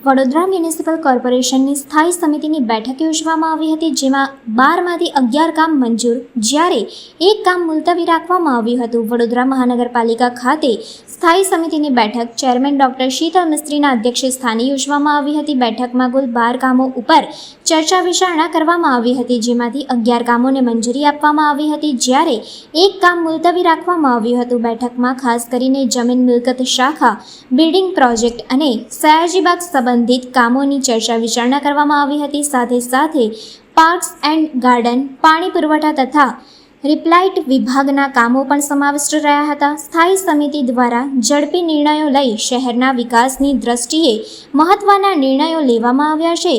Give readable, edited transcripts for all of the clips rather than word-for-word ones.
Vadodara municipal કોર્પોરેશનની સ્થાયી સમિતિની બેઠક યોજવામાં આવી હતી, જેમાં 12માંથી 11 કામ મંજૂર જ્યારે એક કામ મુલતવી રાખવામાં આવ્યું હતું. વડોદરા મહાનગરપાલિકા ખાતે સ્થાયી સમિતિની બેઠક ચેરમેન ડોક્ટર શીતલ મિસ્ત્રીના અધ્યક્ષસ્થાને યોજવામાં આવી હતી. બેઠકમાં કુલ 12 કામો ઉપર ચર્ચા વિચારણા કરવામાં આવી હતી, જેમાંથી 11 કામોને મંજૂરી આપવામાં આવી હતી જ્યારે એક કામ મુલતવી રાખવામાં આવ્યું હતું. બેઠકમાં ખાસ કરીને જમીન મિલકત શાખા, બિલ્ડિંગ પ્રોજેક્ટ અને સયાજીબાગ સંબંધિત કામોની ચર્ચા વિચારણા કરવામાં આવી હતી. સાથે સાથે પાર્ક્સ એન્ડ ગાર્ડન, પાણી પુરવઠા તથા રિપ્લાઇટ વિભાગના કામો પણ સમાવિષ્ટ રહ્યા હતા. સ્થાયી સમિતિ દ્વારા ઝડપી નિર્ણયો લઈ શહેરના વિકાસની દ્રષ્ટિએ મહત્વના નિર્ણયો લેવામાં આવ્યા છે.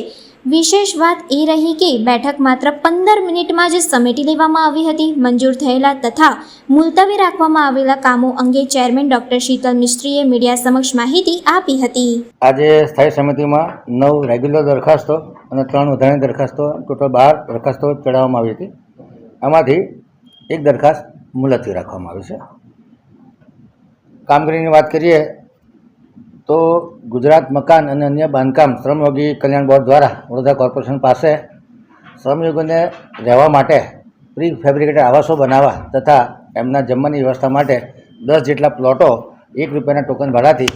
વિશેષ વાત એ રહી કે બેઠક માત્ર 15 મિનિટમાં જ સમેટી લેવામાં આવી હતી. મંજૂર થયેલા તથા મુલતવી રાખવામાં આવેલા કામો અંગે ચેરમેન ડોક્ટર શીતલ મિસ્ત્રીએ મીડિયા સમક્ષ માહિતી આપી હતી. આજે સ્થાયી સમિતિમાં 9 રેગ્યુલર દરખાસ્તો અને 3 વધારાની દરખાસ્તો, ટોટલ 12 દરખાસ્તો ચડાવવામાં આવી હતી. આમાંથી એક દરખાસ્ત મુલતવી રાખવામાં આવી છે. કામગીરીની વાત કરીએ તો ગુજરાત મકાન અને અન્ય બાંધકામ શ્રમયોગી કલ્યાણ બોર્ડ દ્વારા વડોદરા કોર્પોરેશન પાસે શ્રમયોગીઓને રહેવા માટે પ્રી ફેબ્રિકેટેડ આવાસો બનાવવા તથા એમના જમવાની વ્યવસ્થા માટે 10 જેટલા પ્લોટો ₹1 ટોકન ભાડાથી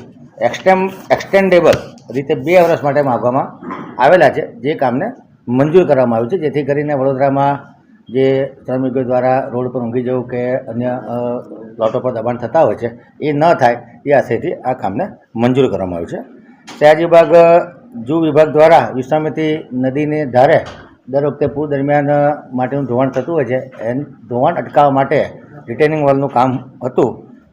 એક્સટેન્ડેબલ રીતે 2 વર્ષ માટે માગવામાં આવેલા છે, જે કામને મંજૂર કરવામાં આવ્યું છે, જેથી કરીને વડોદરામાં જે શ્રમયોગીઓ દ્વારા રોડ પર ઊંઘી જવું કે અન્ય પ્લોટો પર દબાણ થતા હોય છે એ ન થાય એ આશયથી આ કામને મંજૂર કરવામાં આવ્યું છે. સયાજીબાગ જૂ વિભાગ દ્વારા વિશ્વામિત્રી નદીને ધારે દર વખતે પૂર દરમિયાન માટેનું ધોવાણ થતું હોય છે, એ ધોવાણ અટકાવવા માટે રિટેનિંગ વોલનું કામ હતું,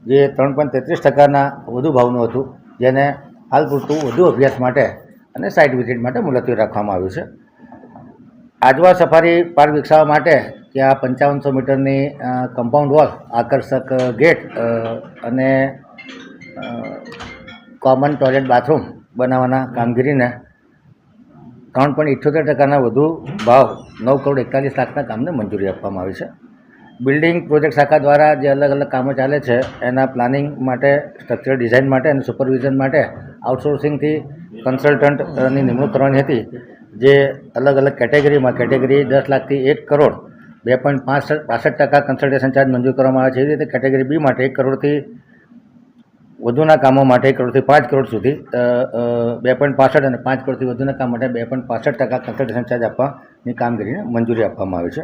જે 3.33% વધુ ભાવનું હતું, જેને હાલ પૂરતું વધુ અભ્યાસ માટે અને સાઇટ વિઝિટ માટે મુલતવી રાખવામાં આવ્યું છે. આજવા સફારી પાર્ક વિકસાવવા માટે ત્યાં 5500 મીટરની કમ્પાઉન્ડ વોલ, આકર્ષક ગેટ અને કોમન ટોયલેટ બાથરૂમ બનાવવાના કામગીરીને 3.78% વધુ ભાવ 9,41,00,000ના કામને મંજૂરી આપવામાં આવી છે. બિલ્ડિંગ પ્રોજેક્ટ શાખા દ્વારા જે અલગ અલગ કામો ચાલે છે એના પ્લાનિંગ માટે, સ્ટ્રક્ચરલ ડિઝાઇન માટે અને સુપરવિઝન માટે આઉટસોર્સિંગથી કન્સલ્ટન્ટની નિમણૂક કરવાની હતી, જે અલગ અલગ કેટેગરીમાં કેટેગરી 10 લાખથી 1 કરોડ 2.65% કન્સલ્ટેશન ચાર્જ મંજૂર કરવામાં આવે છે. એવી રીતે કેટેગરી બી માટે 1 કરોડથી વધુના કામો માટે 1 કરોડથી 5 કરોડ સુધી 2.65 અને 5 કરોડથી વધુના કામ માટે 2.65% કન્સલ્ટેશન ચાર્જ આપવાની કામગીરીને મંજૂરી આપવામાં આવી છે.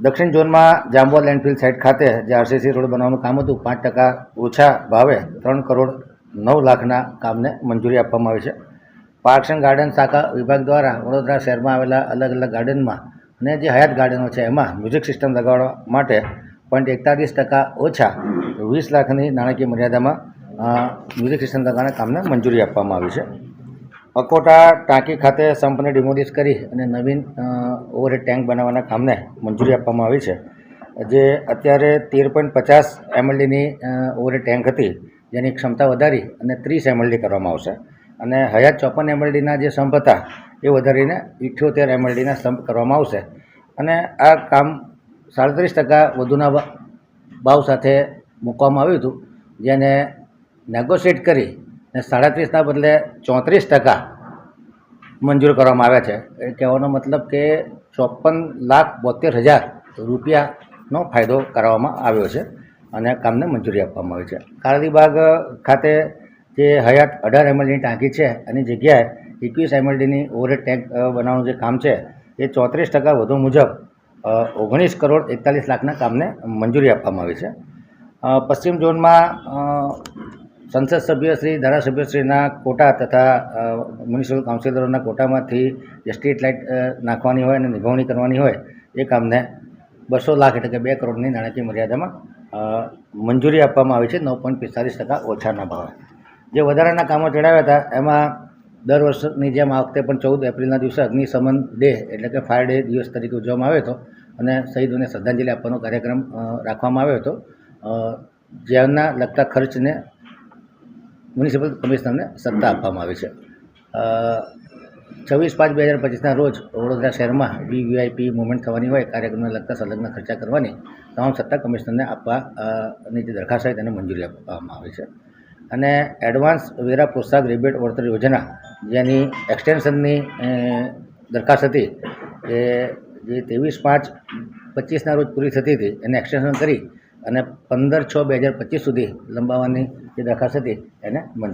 દક્ષિણ ઝોનમાં જાંબુઆ લેન્ડફિલ સાઇટ ખાતે જે આરસીસી રોડ બનાવવાનું કામ હતું, 5% ઓછા ભાવે 3 કરોડ 9 લાખના કામને મંજૂરી આપવામાં આવી છે. પાર્ક્સ એન્ડ ગાર્ડન શાખા વિભાગ દ્વારા વડોદરા શહેરમાં આવેલા અલગ અલગ ગાર્ડનમાં અને જે હયાત ગાર્ડનો છે એમાં મ્યુઝિક સિસ્ટમ લગાડવા માટે 0.41% ઓછા 20 લાખની નાણાકીય મર્યાદામાં મ્યુઝિક સિસ્ટમ લગાડવાના કામને મંજૂરી આપવામાં આવી છે. અકોટા ટાંકી ખાતે સંપને ડિમોલિશ કરી અને નવીન ઓવરહેડ ટેન્ક બનાવવાના કામને મંજૂરી આપવામાં આવી છે, જે અત્યારે 13.50 mldની ઓવરહેડ ટેન્ક હતી, જેની ક્ષમતા વધારી અને 30 mld કરવામાં આવશે અને હયાત 54 mldના જે સંપ હતા એ વધારીને 78 mldના સંપ કરવામાં આવશે અને આ કામ 37% વધુના ભાવ સાથે મૂકવામાં આવ્યું હતું, જેને નેગોશિએટ કરી અને 37ના બદલે 34% મંજૂર કરવામાં આવ્યા છે. એ કહેવાનો મતલબ કે ₹54,72,000નો ફાયદો કરવામાં આવ્યો છે અને કામને મંજૂરી આપવામાં આવી છે. કાળીબાગ ખાતે જે હયાત 18 mldની ટાંકી છે એની જગ્યાએ 21 mldની ઓવરહેડ ટેન્ક બનાવવાનું જે કામ છે એ 34% વધુ મુજબ 19 કરોડ 41 લાખના કામને મંજૂરી આપવામાં આવી છે. પશ્ચિમ ઝોનમાં સંસદ સભ્યશ્રી, ધારાસભ્યશ્રીના કોટા તથા મ્યુનિસિપલ કાઉન્સિલરોના કોટામાંથી જે સ્ટ્રીટ લાઇટ નાખવાની હોય અને નિભાવણી કરવાની હોય એ કામને 200 લાખ એટલે કે 2 કરોડની નાણાકીય મર્યાદામાં મંજૂરી આપવામાં આવી છે, 9.45% ઓછાના ભાવે. જે વધારાના કામો ચડાવ્યા હતા એમાં દર વર્ષની જેમ આ વખતે પણ 14 એપ્રિલના દિવસે અગ્નિશમન ડે એટલે કે ફાયર ડે દિવસ તરીકે ઉજવવામાં આવ્યો હતો અને શહીદોને શ્રદ્ધાંજલિ આપવાનો કાર્યક્રમ રાખવામાં આવ્યો હતો, જેના લગતા ખર્ચને મ્યુનિસિપલ કમિશનરને સત્તા આપવામાં આવી છે. 26/5/2025ના રોજ વડોદરા શહેરમાં વીવીઆઈપી મુવમેન્ટ થવાની હોય, કાર્યક્રમને લગતા સંલગ્ન ખર્ચા કરવાની તમામ સત્તા કમિશનરને આપવાની જે દરખાસ્ત છે તેને મંજૂરી આપવામાં આવી છે. અને એડવાન્સ વેરા પ્રોત્સાહક રિબેટ વળતર યોજના જેની એક્સટેન્શનની દરખાસ્ત હતી એ જે 23/5/25ના રોજ પૂરી થતી હતી એને એક્સટેન્શન કરી અને 15/6/2025 સુધી લંબાવવાની જે દરખાસ્ત હતી એને મંજૂર